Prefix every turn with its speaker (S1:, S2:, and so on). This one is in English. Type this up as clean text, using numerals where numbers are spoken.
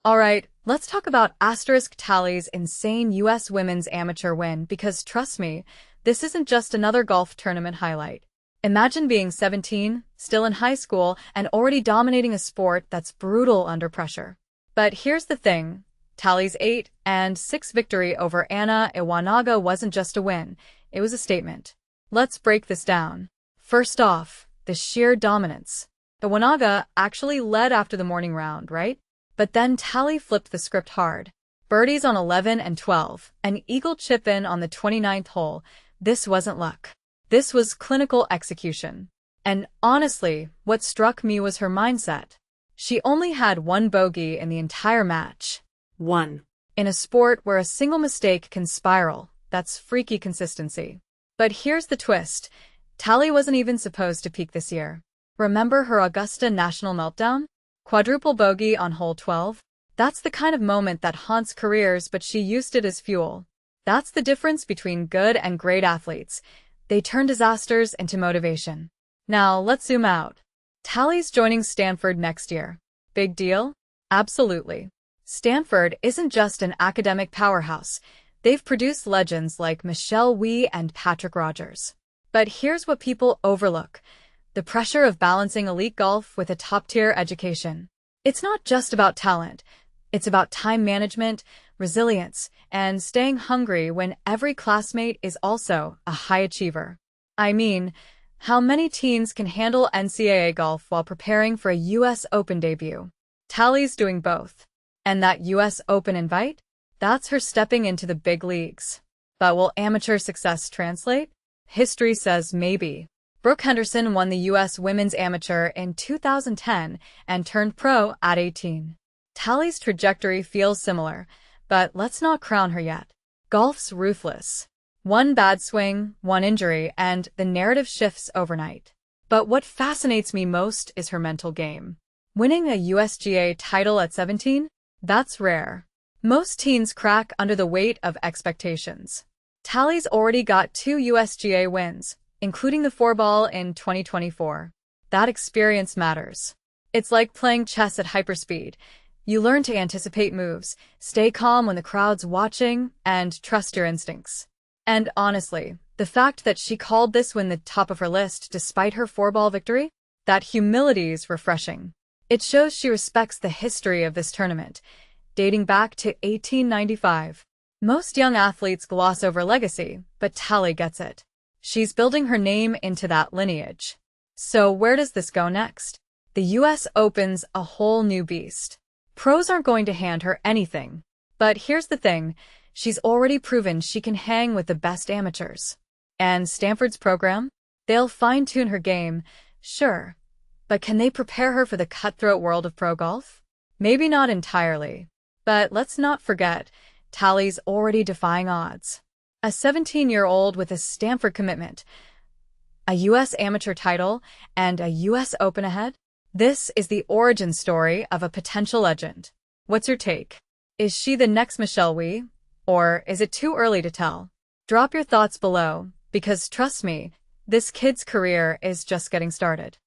S1: Alright, let's talk about Asterisk Talley's insane US women's amateur win because trust me, this isn't just another golf tournament highlight. Imagine being 17, still in high school, and already dominating a sport that's brutal under pressure. But here's the thing, Talley's 8-6 victory over ANWA Iwanaga wasn't just a win, it was a statement. Let's break this down. First off, the sheer dominance. Iwanaga actually led after the morning round, right? But then Talley flipped the script hard. Birdies on 11 and 12, an eagle chip-in on the 29th hole. This wasn't luck. This was clinical execution. And honestly, what struck me was her mindset. She only had one bogey in the entire match.
S2: One.
S1: In a sport where a single mistake can spiral, that's freaky consistency. But here's the twist. Talley wasn't even supposed to peak this year. Remember her Augusta National meltdown? Quadruple bogey on hole 12? That's the kind of moment that haunts careers, but she used it as fuel. That's the difference between good and great athletes. They turn disasters into motivation. Now, let's zoom out. Talley's joining Stanford next year. Big deal? Absolutely. Stanford isn't just an academic powerhouse. They've produced legends like Michelle Wie and Patrick Rogers. But here's what people overlook. The pressure of balancing elite golf with a top-tier education. It's not just about talent. It's about time management, resilience, and staying hungry when every classmate is also a high achiever. I mean, how many teens can handle NCAA golf while preparing for a US Open debut? Talley's doing both. And that US Open invite? That's her stepping into the big leagues. But will amateur success translate? History says maybe. Brooke Henderson won the U.S. Women's Amateur in 2010 and turned pro at 18. Talley's trajectory feels similar, but let's not crown her yet. Golf's ruthless. One bad swing, one injury, and the narrative shifts overnight. But what fascinates me most is her mental game. Winning a USGA title at 17? That's rare. Most teens crack under the weight of expectations. Talley's already got 2 USGA wins, including the Four-Ball in 2024. That experience matters. It's like playing chess at hyperspeed. You learn to anticipate moves, stay calm when the crowd's watching, and trust your instincts. And honestly, the fact that she called this win the top of her list despite her Four-Ball victory? That humility's refreshing. It shows she respects the history of this tournament, dating back to 1895. Most young athletes gloss over legacy, but Talley gets it. She's building her name into that lineage. So where does this go next? The US Open's a whole new beast. Pros aren't going to hand her anything. But here's the thing, she's already proven she can hang with the best amateurs. And Stanford's program? They'll fine-tune her game, sure. But can they prepare her for the cutthroat world of pro golf? Maybe not entirely. But let's not forget, Talley's already defying odds. A 17-year-old with a Stanford commitment, a U.S. amateur title, and a U.S. Open ahead? This is the origin story of a potential legend. What's your take? Is she the next Michelle Wie? Or is it too early to tell? Drop your thoughts below, because trust me, this kid's career is just getting started.